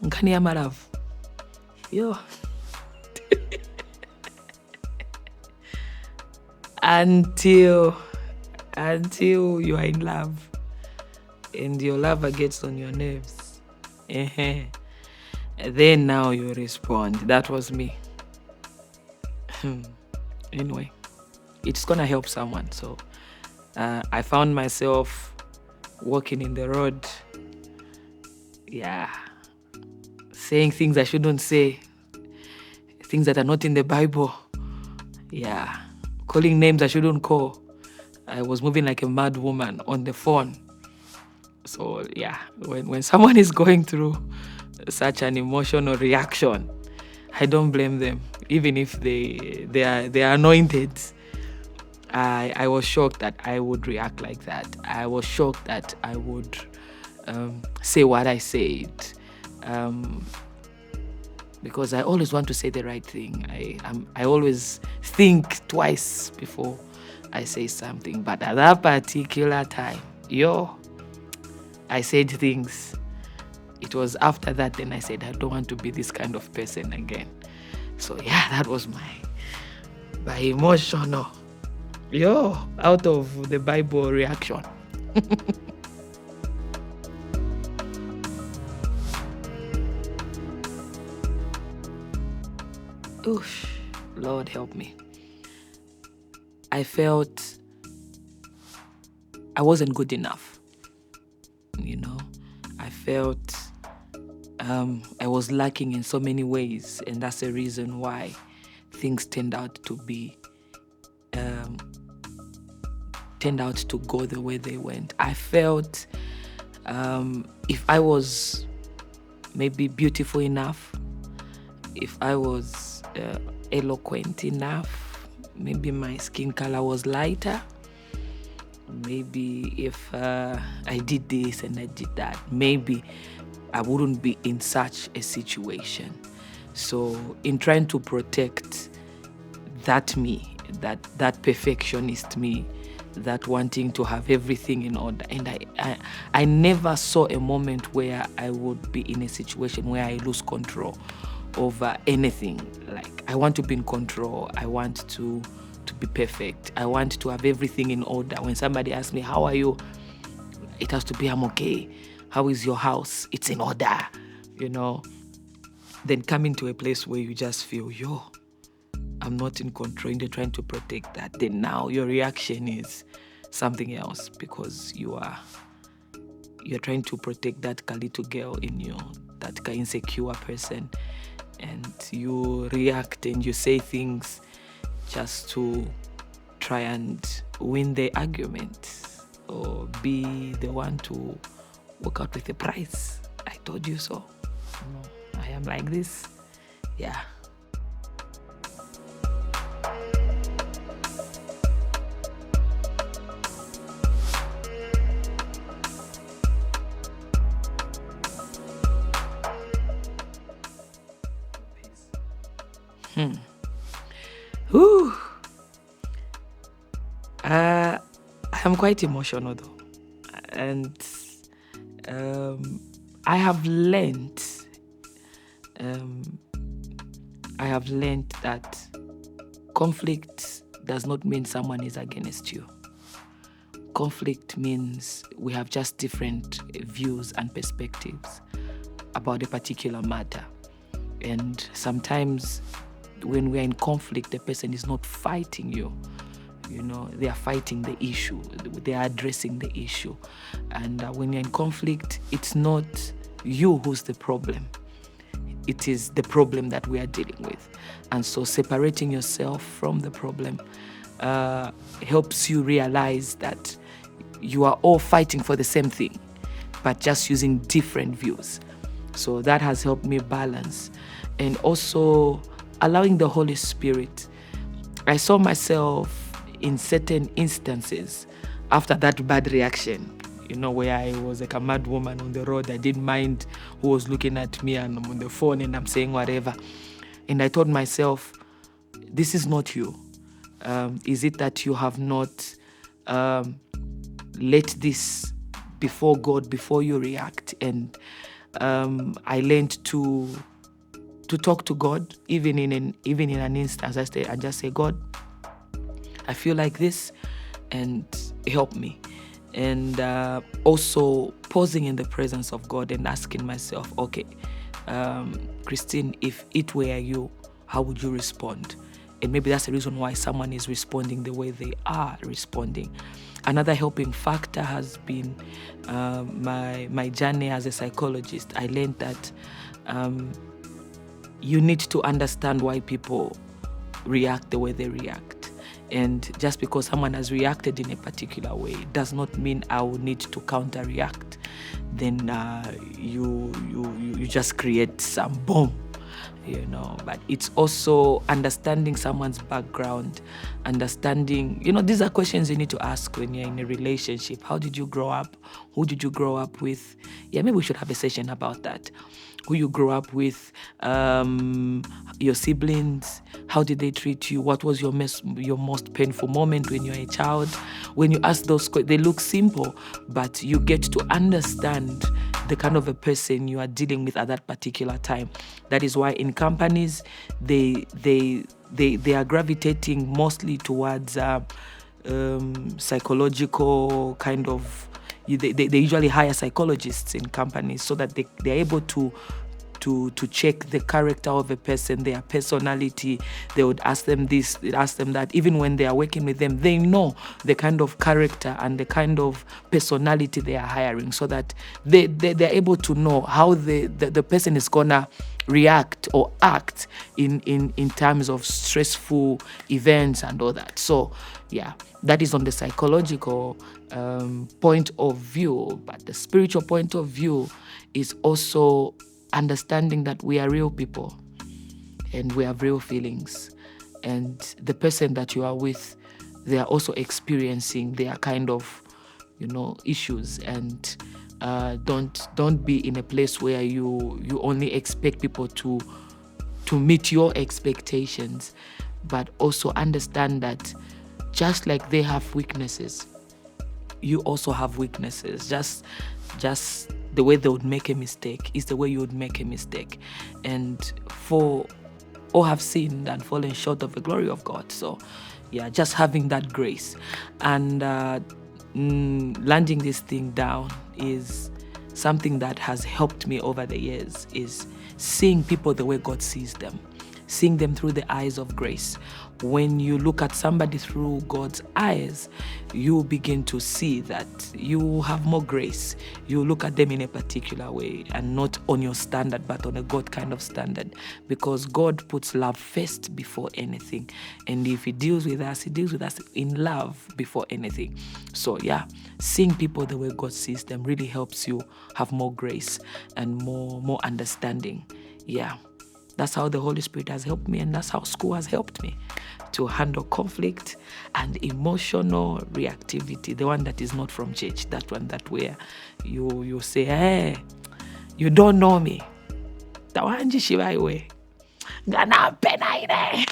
nkani ya love. Yo. until you are in love and your lover gets on your nerves. Then now you respond. That was me. Anyway, it's gonna help someone. So I found myself walking in the road, saying things I shouldn't say, things that are not in the Bible, calling names I shouldn't call. I was moving like a mad woman on the phone. So when someone is going through such an emotional reaction, I don't blame them, even if they are anointed. I was shocked that I would react like that. I was shocked that I would say what I said, because I always want to say the right thing. I always think twice before I say something. But at that particular time, I said things. It was after that then I said I don't want to be this kind of person again. So that was my emotional out of the Bible reaction. Oof, Lord help me. I felt I wasn't good enough. I felt I was lacking in so many ways, and that's the reason why things turned out to go the way they went. I felt if I was maybe beautiful enough, if I was eloquent enough, maybe my skin color was lighter, maybe if I did this and I did that, maybe I wouldn't be in such a situation. So in trying to protect that me, that perfectionist me, that wanting to have everything in order, and I never saw a moment where I would be in a situation where I lose control over anything. Like, I want to be in control. I want to be perfect. I want to have everything in order. When somebody asks me, how are you? It has to be, I'm okay. How is your house? It's in order, Then coming to a place where you just feel, I'm not in control, and you're trying to protect that. Then now your reaction is something else, because you're trying to protect that little girl in you, that insecure person, and you react and you say things just to try and win the argument or be the one to walk out with a prize. I told you so. I am like this. Whew. I'm quite emotional though, and I have learned that conflict does not mean someone is against you. Conflict means we have just different views and perspectives about a particular matter. And sometimes when we're in conflict, the person is not fighting you. They are fighting the issue. They are addressing the issue. And when you're in conflict, it's not you who's the problem. It is the problem that we are dealing with. And so separating yourself from the problem helps you realize that you are all fighting for the same thing, but just using different views. So that has helped me balance. And also allowing the Holy Spirit. I saw myself in certain instances after that bad reaction, where I was like a mad woman on the road. I didn't mind who was looking at me, and I'm on the phone and I'm saying whatever. And I told myself, this is not you. Is it that you have not let this before God before you react? And I learned to talk to God, even in an instance. I just say, God, I feel like this, and help me. And also pausing in the presence of God and asking myself, okay, Christine, if it were you, how would you respond? And maybe that's the reason why someone is responding the way they are responding. Another helping factor has been my journey as a psychologist. I learned that you need to understand why people react the way they react. And just because someone has reacted in a particular way does not mean I will need to counter react. Then you just create some bomb, But it's also understanding someone's background, understanding, these are questions you need to ask when you're in a relationship. How did you grow up? Who did you grow up with? Yeah, maybe we should have a session about that. Who you grew up with, your siblings, how did they treat you? What was your most painful moment when you're a child? When you ask those questions, they look simple, but you get to understand the kind of a person you are dealing with at that particular time. That is why in companies, they are gravitating mostly towards psychological kind of. They usually hire psychologists in companies so that they're able to check the character of a person, their personality. They would ask them this, they'd ask them that. Even when they are working with them, they know the kind of character and the kind of personality they are hiring, so that they're able to know how the person is gonna react or act in terms of stressful events and all that. So yeah, that is on the psychological point of view. But the spiritual point of view is also understanding that we are real people and we have real feelings, and the person that you are with, they are also experiencing their kind of issues. And don't be in a place where you only expect people to meet your expectations, but also understand that just like they have weaknesses, you also have weaknesses. Just the way they would make a mistake is the way you would make a mistake. And for all have sinned and fallen short of the glory of God. So yeah, just having that grace and landing this thing down is something that has helped me over the years, is seeing people the way God sees them, seeing them through the eyes of grace. When you look at somebody through God's eyes, you begin to see that you have more grace. You look at them in a particular way, and not on your standard, but on a God kind of standard, because God puts love first before anything. And if He deals with us in love before anything. So yeah, seeing people the way God sees them really helps you have more grace and more understanding. Yeah. That's how the Holy Spirit has helped me, and that's how school has helped me to handle conflict and emotional reactivity. The one that is not from church, that one that where you say, hey, you don't know me. Tawanji shiwaiwe. Gana pena ine.